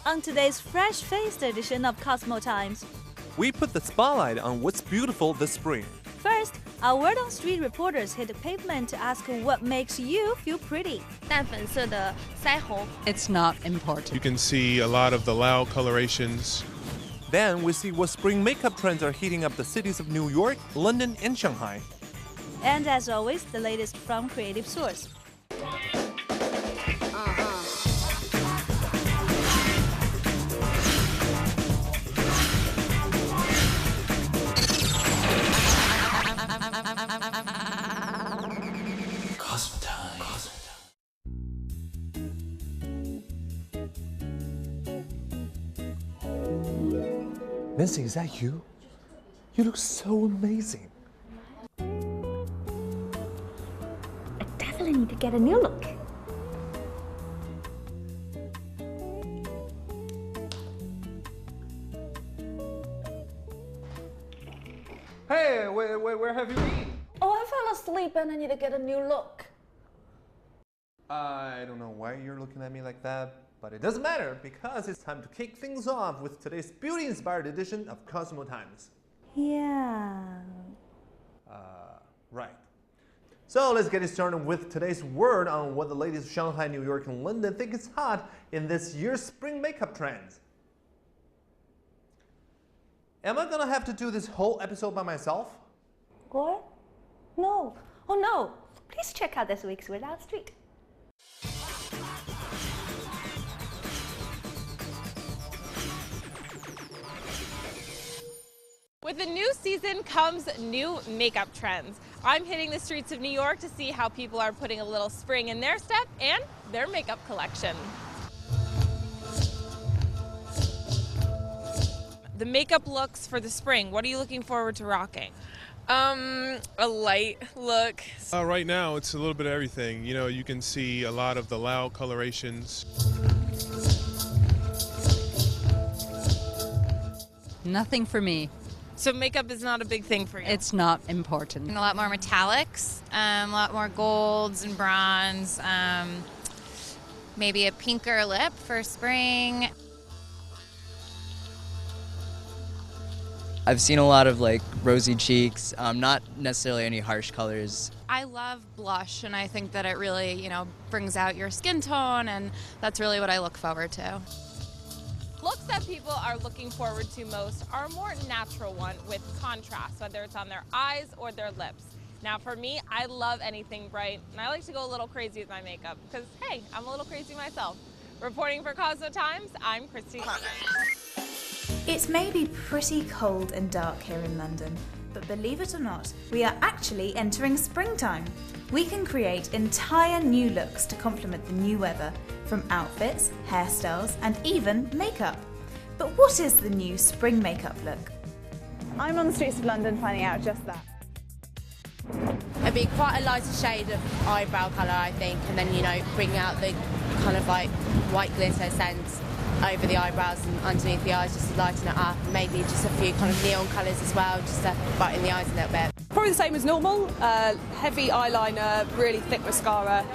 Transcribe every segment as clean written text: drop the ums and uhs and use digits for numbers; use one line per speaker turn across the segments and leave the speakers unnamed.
On today's fresh-faced edition of Cosmo Times,
we put the spotlight on what's beautiful this spring.
First, our word on street reporters hit the pavement to ask what makes you feel pretty.
淡粉色的腮红
It's not important.
You can see a lot of the loud colorations.
Then we see what spring makeup trends are heating up the cities of New York, London, and Shanghai.
And as always, the latest from Creative Source.
Cosmo Times. Nancy, is that you? You look so amazing.
I definitely need to get a new look.
Hey, where have you been?
Oh, I fell asleep and I need to get a new look.
I don't know why you're looking at me like that, but it doesn't matter because it's time to kick things off with today's beauty-inspired edition of Cosmo Times.
Yeah.
Right. So let's get it started with today's word on what the ladies of Shanghai, New York, and London think is hot in this year's spring makeup trends. Am I gonna have to do this whole episode by myself?
What? No. Oh no. Please check out this week's word on street.
With the new season comes new makeup trends. I'm hitting the streets of New York to see how people are putting a little spring in their step and their makeup collection. The makeup looks for the spring. What are you looking forward to rocking?
A light look.
Right now, it's a little bit of everything. You know, you can see a lot of the loud colorations.
Nothing for me.
So makeup is not a big thing for you?
It's not important.
A lot more metallics, a lot more golds and bronze, maybe a pinker lip for spring.
I've seen a lot of like rosy cheeks, not necessarily any harsh colors.
I love blush, and I think that it really, brings out your skin tone, and that's really what I look forward to.
Looks that people are looking forward to most are a more natural one with contrast, whether it's on their eyes or their lips. Now for me, I love anything bright, and I like to go a little crazy with my makeup because, hey, I'm a little crazy myself. Reporting for Cosmo Times, I'm Christy Connor.
It's maybe pretty cold and dark here in London, but believe it or not, we are actually entering springtime. We can create entire new looks to complement the new weather, from outfits, hairstyles, and even makeup. But what is the new spring makeup look?
I'm on the streets of London finding out just that.
It'd be quite a lighter shade of eyebrow colour, I think, and then, bring out the kind of like white glitter scent over the eyebrows and underneath the eyes just to lighten it up. Maybe just a few kind of neon colours as well, just to brighten the eyes a little bit.
Probably the same as normal. Heavy eyeliner, really thick mascara,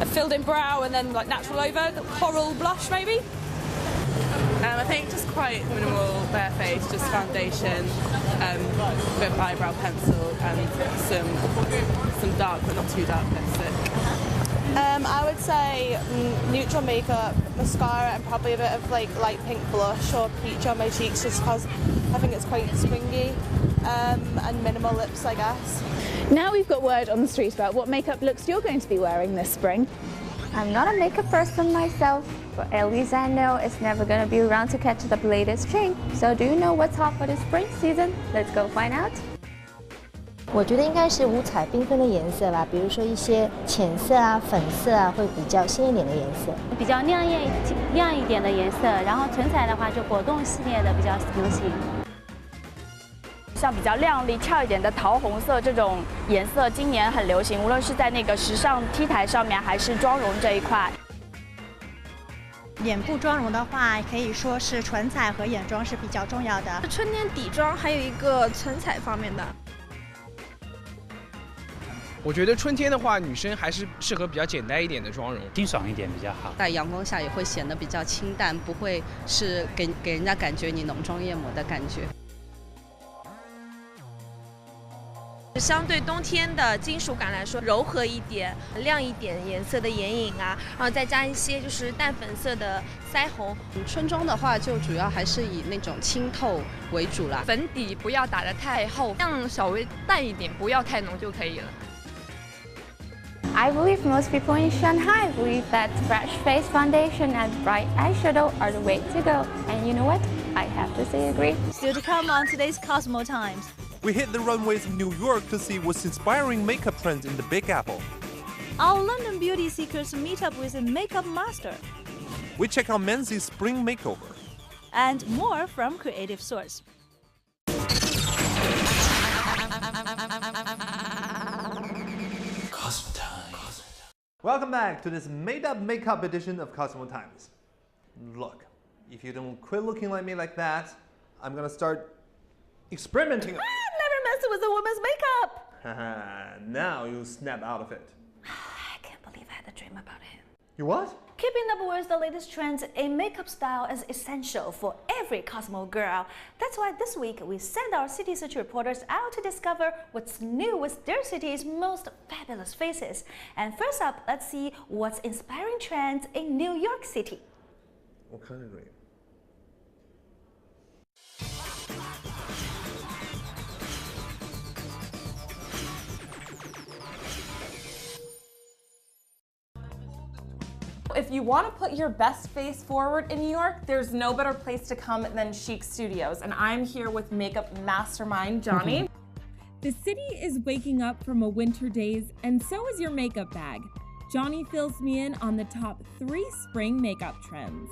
a filled in brow, and then like natural over, coral blush maybe.
I think just quite minimal, bare face, just foundation, a bit of eyebrow pencil, and some dark but not too dark lipstick.
I would say neutral makeup, mascara, and probably a bit of like light pink blush or peach on my cheeks, just because I think it's quite springy, and minimal lips, I guess.
Now we've got word on the street about what makeup looks you're going to be wearing this spring.
I'm not a makeup person myself, but at least I know it's never going to be around to catch the latest trend. So do you know what's hot for the spring season? Let's go find out.
我觉得应该是五彩缤纷的颜色吧，比如说一些浅色啊、粉色啊，会比较鲜一点的颜色。
比较亮一点的颜色，然后唇彩的话就果冻系列的比较流行。
像比较亮丽、俏一点的桃红色这种颜色，今年很流行，无论是在那个时尚 T 台上面，还是妆容这一块。
眼部妆容的话，可以说是唇彩和眼妆是比较重要的。
春天底妆还有一个唇彩方面的。我觉得春天的话，女生还是适合比较简单一点的妆容，
清爽一点比较好。
在阳光下也会显得比较清淡，不会是给人家感觉你浓妆艳抹的感觉。
相对冬天的金属感来说，柔和一点、亮一点颜色的眼影啊，然后再加一些就是淡粉色的腮红。
春装的话，就主要还是以那种清透为主啦，
粉底不要打得太厚，这样稍微淡一点，不要太浓就可以了。
I believe most people in Shanghai believe that fresh face foundation and bright eyeshadow are the way to go. And you know what? I have to say agree.
Still to come on today's Cosmo Times.
We hit the runways of New York to see what's inspiring makeup trends in the Big Apple.
Our London beauty seekers meet up with a makeup master.
We check out Menzies spring makeover.
And more from Creative Source.
Cosmo Times. Welcome back to this made-up makeup edition of Cosmo Times. Look, if you don't quit looking like me like that, I'm gonna start experimenting.
Never mess with a woman's makeup.
Now you snap out of it.
I can't believe I had a dream about him.
You what?
Keeping up with the latest trends in makeup style is essential for every Cosmo girl. That's why this week we send our city search reporters out to discover what's new with their city's most fabulous faces. And first up, let's see what's inspiring trends in New York City.
What kind of dream?
If you want to put your best face forward in New York, there's no better place to come than Chic Studios, and I'm here with makeup mastermind Johnny.
The city is waking up from a winter daze, and so is your makeup bag. Johnny fills me in on the top 3 spring makeup trends.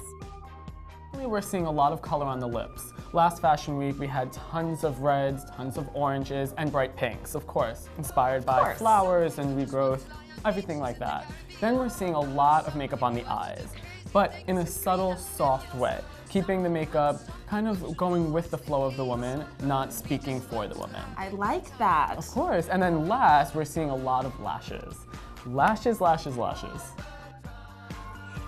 We're seeing a lot of color on the lips. Last Fashion Week, we had tons of reds, tons of oranges, and bright pinks, of course, inspired by flowers and regrowth, everything like that. Then we're seeing a lot of makeup on the eyes, but in a subtle, soft way, keeping the makeup kind of going with the flow of the woman, not speaking for the woman.
I like that.
Of course, and then last, we're seeing a lot of lashes. Lashes, lashes, lashes.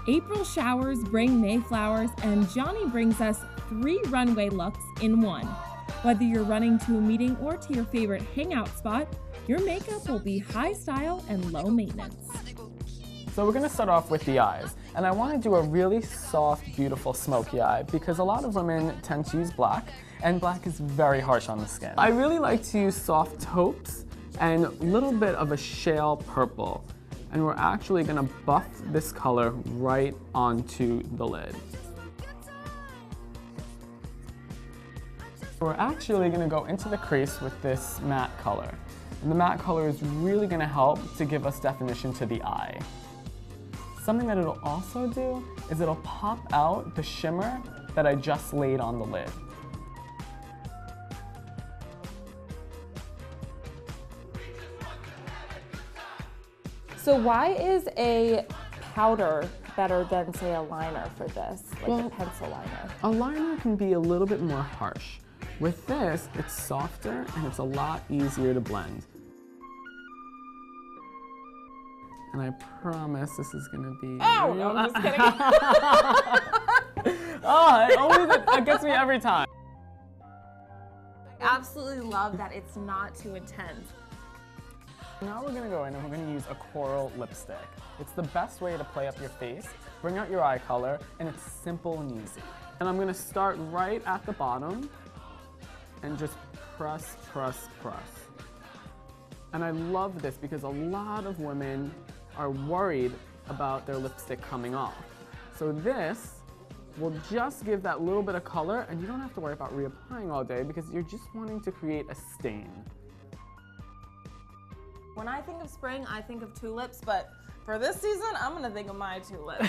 April showers bring May flowers, and Johnny brings us 3 runway looks in one. Whether you're running to a meeting or to your favorite hangout spot, your makeup will be high style and low maintenance.
So we're gonna start off with the eyes. And I wanna do a really soft, beautiful smoky eye because a lot of women tend to use black, and black is very harsh on the skin. I really like to use soft taupes and a little bit of a shale purple. And we're actually gonna buff this color right onto the lid. We're actually gonna go into the crease with this matte color. And the matte color is really gonna help to give us definition to the eye. Something that it'll also do is it'll pop out the shimmer that I just laid on the lid.
So why is a powder better than, say, a liner for this, like a pencil liner?
A liner can be a little bit more harsh. With this, it's softer and it's a lot easier to blend. And I promise this is gonna be...
Oh, no, I'm just kidding.
It gets me every time.
I absolutely love that it's not too intense.
Now we're gonna go in and we're gonna use a coral lipstick. It's the best way to play up your face, bring out your eye color, and it's simple and easy. And I'm gonna start right at the bottom and just press, press, press. And I love this because a lot of women are worried about their lipstick coming off. So this will just give that little bit of color, and you don't have to worry about reapplying all day because you're just wanting to create a stain.
When I think of spring, I think of tulips, but for this season, I'm gonna think of my tulips.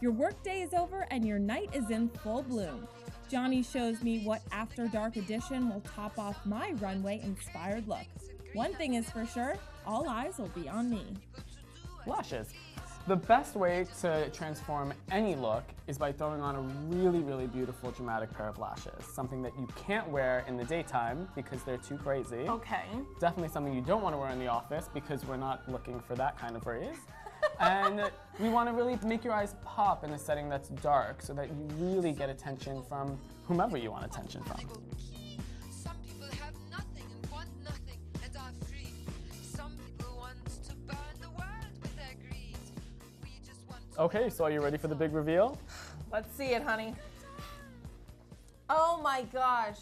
Your workday is over and your night is in full bloom. Johnny shows me what After Dark edition will top off my runway-inspired look. One thing is for sure, all eyes will be on me.
Lashes. The best way to transform any look is by throwing on a really, really beautiful dramatic pair of lashes. Something that you can't wear in the daytime because they're too crazy.
Okay.
Definitely something you don't want to wear in the office because we're not looking for that kind of raise. And we want to really make your eyes pop in a setting that's dark so that you really get attention from whomever you want attention from. Okay, so are you ready for the big reveal?
Let's see it, honey. Oh my gosh,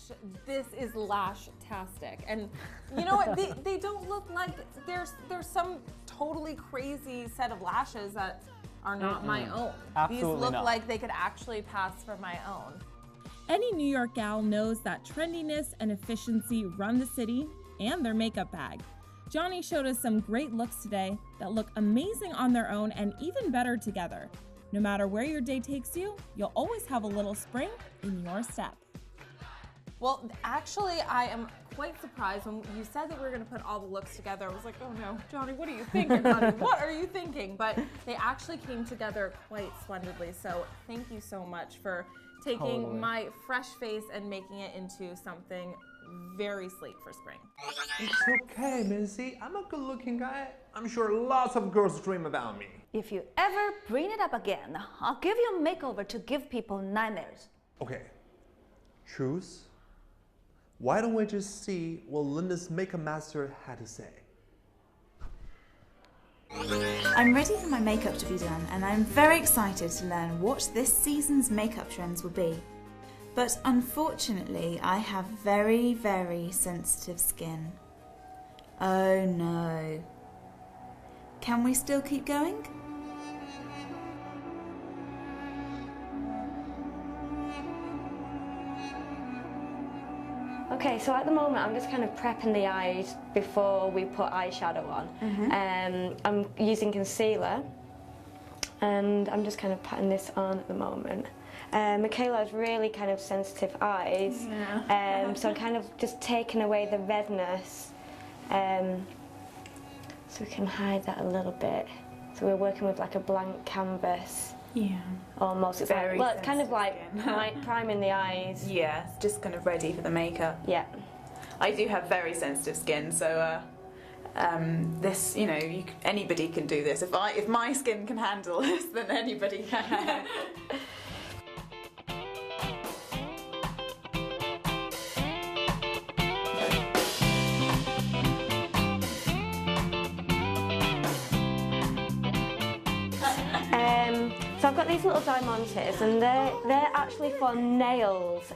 this is lash-tastic. And you know what, they don't look like, there's some totally crazy set of lashes that are not my own.
Absolutely
These look
not.
like they could actually pass for my own.
Any New York gal knows that trendiness and efficiency run the city and their makeup bag. Johnny showed us some great looks today that look amazing on their own and even better together. No matter where your day takes you, you'll always have a little spring in your step.
Well, actually, I am quite surprised when you said that we were going to put all the looks together. I was like, oh no, Johnny, what are you thinking, honey? What are you thinking? But they actually came together quite splendidly. So thank you so much for taking my fresh face and making it into something very sleek for spring.
It's okay, Missy. I'm a good-looking guy. I'm sure lots of girls dream about me.
If you ever bring it up again, I'll give you a makeover to give people nightmares.
Okay, Truce, why don't we just see what Linda's makeup master had to say?
I'm ready for my makeup to be done, and I'm very excited to learn what this season's makeup trends will be. But unfortunately, I have very, very sensitive skin. Oh no. Can we still keep going?
Okay, so at the moment I'm just kind of prepping the eyes before we put eyeshadow on. I'm using concealer and I'm just kind of patting this on at the moment. Michaela has really kind of sensitive eyes, so I'm kind of just taking away the redness so we can hide that a little bit. So we're working with like a blank canvas.
Yeah.
Almost. It's
Very
like, well, it's kind of like
skin.
priming the eyes.
Yeah, just kind of ready for the makeup.
Yeah.
I do have very sensitive skin, so this, you know, anybody can do this. If my skin can handle this, then anybody can.
So I've got these little diamantes and they're actually for nails.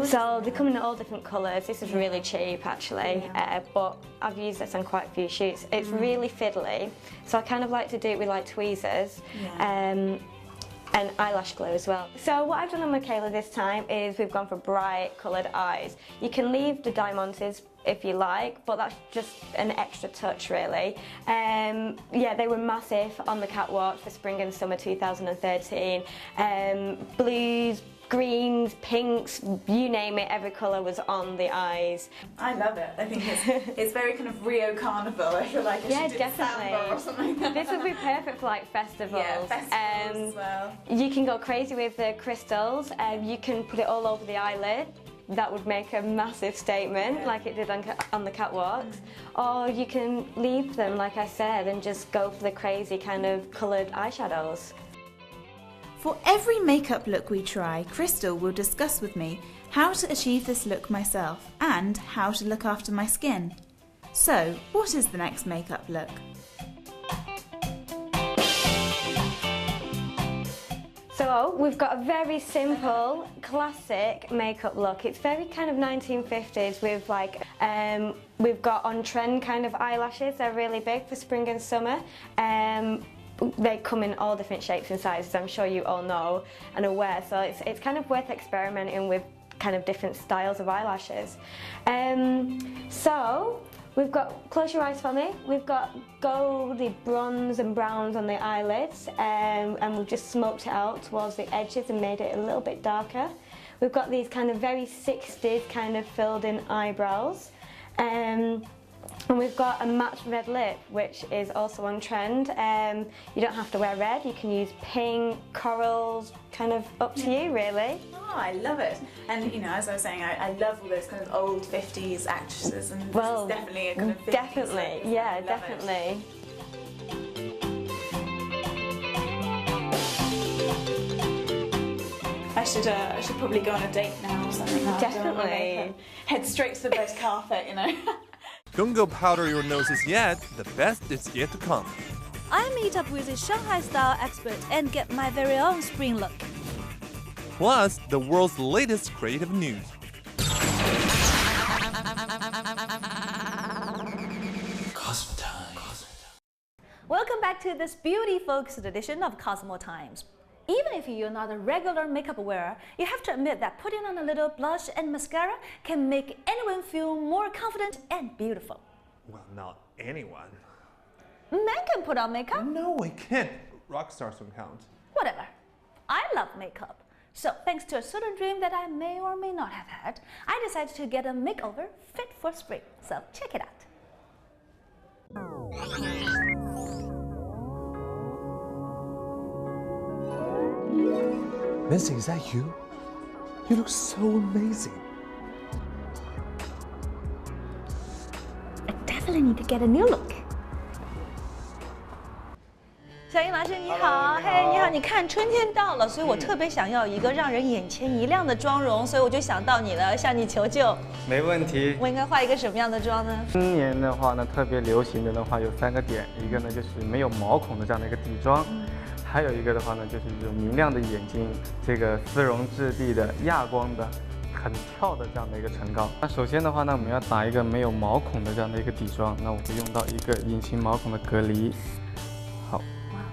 So they come in all different colours. This is really cheap actually, but I've used this on quite a few shoots. It's really fiddly, so I kind of like to do it with like tweezers. And eyelash glue as well. So what I've done on Michaela this time is we've gone for bright coloured eyes. You can leave the diamantes if you like, but that's just an extra touch really. Yeah, they were massive on the catwalk for spring and summer 2013. Blues, greens, pinks, you name it, every colour was on the eyes.
I love it. I think it's very kind of Rio Carnival. I feel like I should do Samba or something.
This would be perfect for like festivals.
Yeah, festivals as well.
You can go crazy with the crystals. You can put it all over the eyelid. That would make a massive statement, like it did on the catwalks. Or you can leave them, like I said, and just go for the crazy kind of coloured eyeshadows.
For every makeup look we try, Crystal will discuss with me how to achieve this look myself and how to look after my skin. So, what is the next makeup look?
So we've got a very simple, classic makeup look. It's very kind of 1950s with like, we've got on-trend kind of eyelashes. They're really big for spring and summer. They come in all different shapes and sizes, I'm sure you all know and aware, so it's kind of worth experimenting with kind of different styles of eyelashes. So we've got, close your eyes for me, we've got goldy bronze and browns on the eyelids, and we've just smoked it out towards the edges and made it a little bit darker. We've got these kind of very 60s kind of filled in eyebrows. And we've got a matte red lip, which is also on trend. You don't have to wear red, you can use pink, corals, kind of up to you really.
Oh, I love it. And you know, as I was saying, I love all those kind of old 50s actresses, and
Well,
this is definitely a kind of 50s
definitely,
look.
yeah,
I love
definitely.
I should probably go on a date now or something.
Definitely.
Head straight to the red carpet, you know.
Don't go powder your noses yet. The best is yet to come.
I meet up with a Shanghai style expert and get my very own spring look.
Plus, the world's latest creative news.
Cosmo Times. Welcome back to this beauty-focused edition of Cosmo Times. Even if you're not a regular makeup wearer, you have to admit that putting on a little blush and mascara can make anyone feel more confident and beautiful.
Well, not anyone.
Men can put on makeup.
No, I can't. Rock stars don't count.
Whatever. I love makeup. So, thanks to a certain dream that I may or may not have had, I decided to get a makeover fit for spring. So, check it out.
Missy, is that you? You look so amazing.
I definitely need to get a new look. 小英老师你好，嘿，你好，你看春天到了，所以我特别想要一个让人眼前一亮的妆容，所以我就想到你了，向你求救。
没问题。
我应该画一个什么样的妆呢？
今年的话呢，特别流行的话有3个点，一个呢就是没有毛孔的这样的一个底妆，还有一个的话呢就是这种明亮的眼睛，这个丝绒质地的亚光的。 很跳的这样的一个唇膏。那首先的话呢，我们要打一个没有毛孔的这样的一个底妆。那我会用到一个隐形毛孔的隔离。好，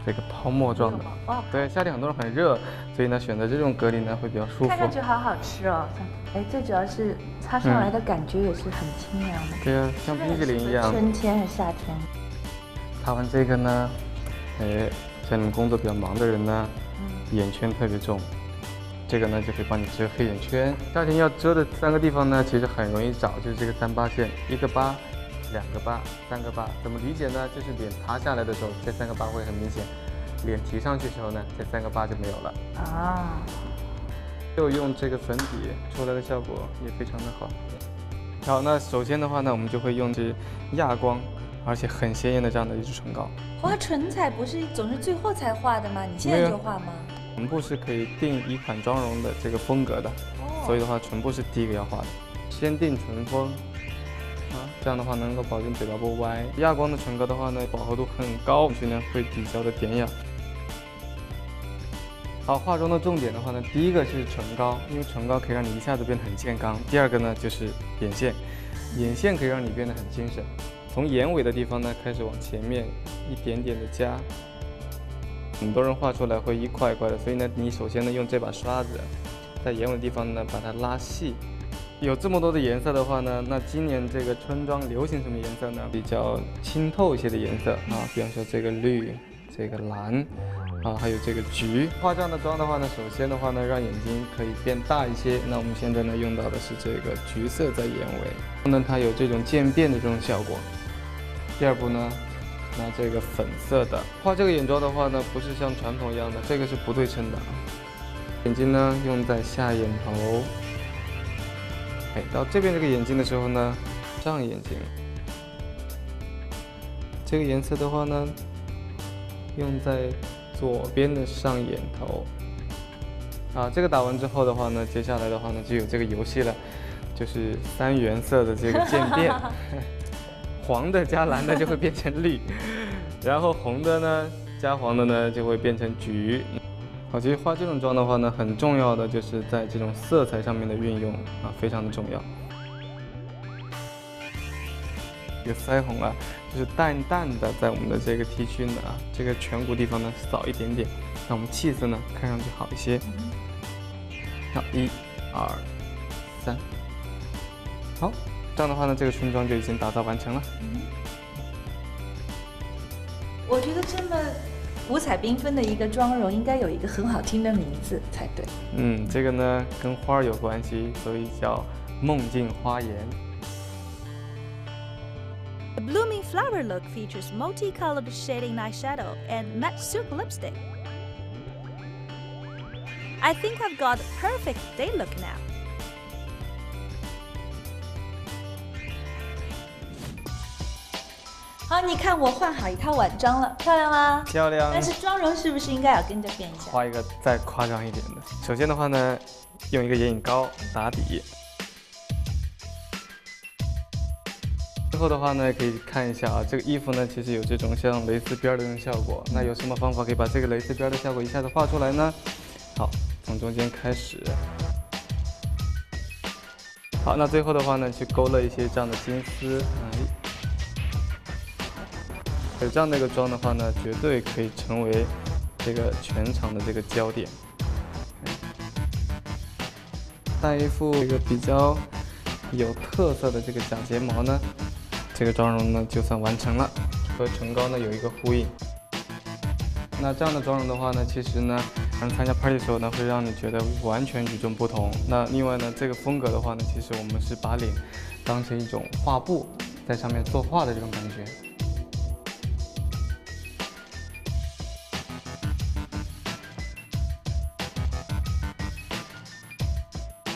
这个泡沫状的。
哦。
对，夏天很多人很热，所以呢选择这种隔离呢会比较舒服。
看上去好好吃哦，哎，最主要是擦上来的感觉也是很清凉的。
对啊，像冰淇淋一样。
春天和夏天。
擦完这个呢，哎，像你们工作比较忙的人呢，眼圈特别重。 这个呢就可以帮你遮黑眼圈。夏天要遮的3个地方呢，其实很容易找，就是这个3八线，1个疤，2个疤，3个疤。怎么理解呢？就是脸塌下来的时候，这3个疤会很明显；脸提上去的时候呢，这3个疤就没有了。
啊。
就用这个粉底出来的效果也非常的好。好，那首先的话呢，我们就会用这亚光，而且很鲜艳的这样的一支唇膏。
画唇彩不是总是最后才画的吗？你现在就画吗？
唇部是可以定一款妆容的这个风格的，所以的话，唇部是第一个要画的。先定唇峰，这样的话能够保证嘴巴不歪。亚光的唇膏的话呢，饱和度很高，所以呢会比较的典雅。好，化妆的重点的话呢，第一个是唇膏，因为唇膏可以让你一下子变得很健康。第二个呢就是眼线，眼线可以让你变得很精神。从眼尾的地方呢开始往前面一点点的加。 很多人画出来会一块一块的，所以呢，你首先呢用这把刷子，在眼尾的地方呢把它拉细。有这么多的颜色的话呢，那今年这个春装流行什么颜色呢？比较清透一些的颜色啊，比方说这个绿、这个蓝啊，还有这个橘。化这样的妆的话呢，首先的话呢，让眼睛可以变大一些。那我们现在呢用到的是这个橘色在眼尾，那它有这种渐变的这种效果。第二步呢。 拿这个粉色的画这个眼妆的话呢，不是像传统一样的，这个是不对称的。眼睛呢用在下眼头，哎，到这边这个眼睛的时候呢，上眼睛。这个颜色的话呢，用在左边的上眼头。啊，这个打完之后的话呢，接下来的话呢就有这个游戏了，就是3原色的这个渐变。黄的加蓝的就会变成绿，然后红的呢加黄的呢就会变成橘。好，其实画这种妆的话呢，很重要的就是在这种色彩上面的运用啊，非常的重要。这个腮红啊，就是淡淡的在我们的这个 T 区呢啊，这个颧骨地方呢扫一点点，让我们气色呢看上去好一些。好，1、2、3，好。 这样的话呢，这个春装就已经打造完成了。
我觉得这么五彩缤纷的一个妆容，应该有一个很好听的名字才对。
这个呢跟花儿有关系，所以叫梦境花颜。
blooming flower look features multicolored shading eyeshadow and matte silk lipstick. I think I've got a perfect day look now. 好，你看我换好一套晚装了，漂亮吗？
漂亮。
但是妆容是不是应该要跟着变一下？
画一个再夸张一点的。首先的话呢，用一个眼影膏打底。之后的话呢，可以看一下啊，这个衣服呢，其实有这种像蕾丝边的这种效果。那有什么方法可以把这个蕾丝边的效果一下子画出来呢？好，从中间开始。好，那最后的话呢，去勾勒一些这样的金丝。有这样的一个妆的话呢，绝对可以成为这个全场的这个焦点。戴一副这个比较有特色的这个假睫毛呢，这个妆容呢就算完成了，和唇膏呢有一个呼应。那这样的妆容的话呢，其实呢，让参加 party 的时候呢，会让你觉得完全与众不同。那另外呢，这个风格的话呢，其实我们是把脸当成一种画布，在上面作画的这种感觉。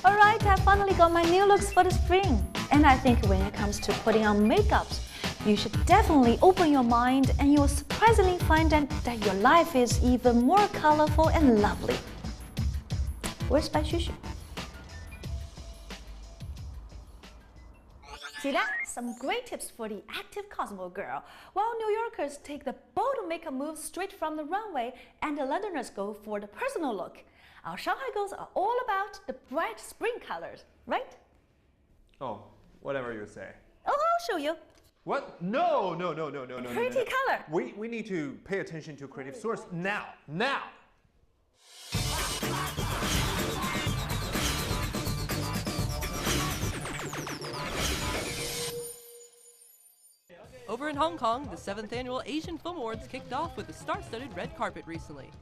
Alright, I finally got my new looks for the spring. And I think when it comes to putting on makeups, you should definitely open your mind and you'll surprisingly find that your life is even more colorful and lovely. Where's my shushu? See that? Some great tips for the active Cosmo girl. While New Yorkers take the bold makeup moves straight from the runway and the Londoners go for the personal look. Our Shanghai girls are all about the bright spring colors, right?
Oh, whatever you say.
Oh, I'll show you.
What? No.
Pretty color.
We need to pay attention to creative source now.
Over in Hong Kong, the 7th annual Asian Film Awards kicked off with a star-studded red carpet recently.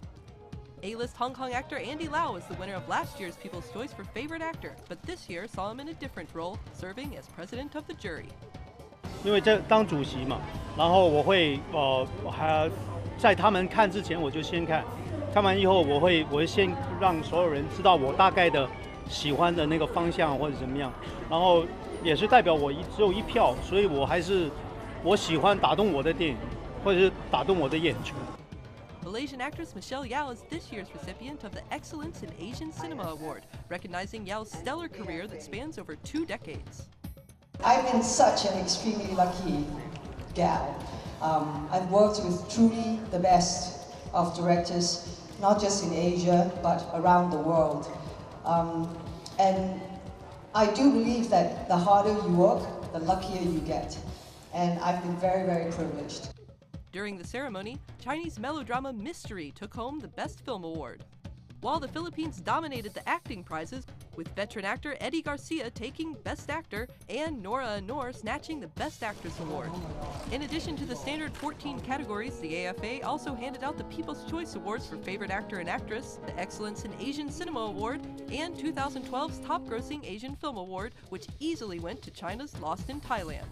A-list Hong Kong actor Andy Lau was the winner of last year's People's Choice for Favorite Actor, but this year saw him in a different role, serving as president of the jury.
因为这当主席嘛，然后我会还在他们看之前我就先看，看完以后我会先让所有人知道我大概的喜欢的那个方向或者怎么样，然后也是代表我只有一票，所以我喜欢打动我的电影，或者是打动我的眼球。
Malaysian actress Michelle Yeoh is this year's recipient of the Excellence in Asian Cinema Award, recognizing Yeoh's stellar career that spans over 2 decades.
I've been such an extremely lucky gal. I've worked with truly the best of directors, not just in Asia, but around the world. And I do believe that the harder you work, the luckier you get. And I've been very, very privileged.
During the ceremony, Chinese melodrama Mystery took home the Best Film Award, while the Philippines dominated the acting prizes, with veteran actor Eddie Garcia taking Best Actor and Nora Honor snatching the Best Actress Award. In addition to the standard 14 categories, the AFA also handed out the People's Choice Awards for Favorite Actor and Actress, the Excellence in Asian Cinema Award, and 2012's Top Grossing Asian Film Award, which easily went to China's Lost in Thailand.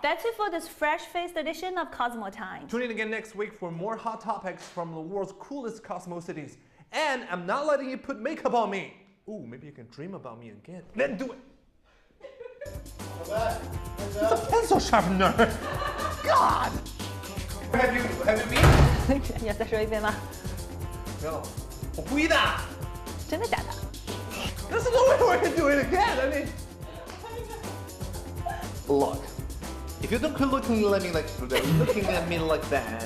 That's it for this fresh-faced edition of Cosmo Times.
Tune in again next week for more hot topics from the world's coolest Cosmo cities. And I'm not letting you put makeup on me. Ooh, maybe you can dream about me again. Then do it. It's a pencil sharpener. God. Have you been?
你要再说一遍吗？
没有，我故意的。
真的假的？
There's no way we're gonna do it again. I mean. Look, if you don't keep looking at me like that,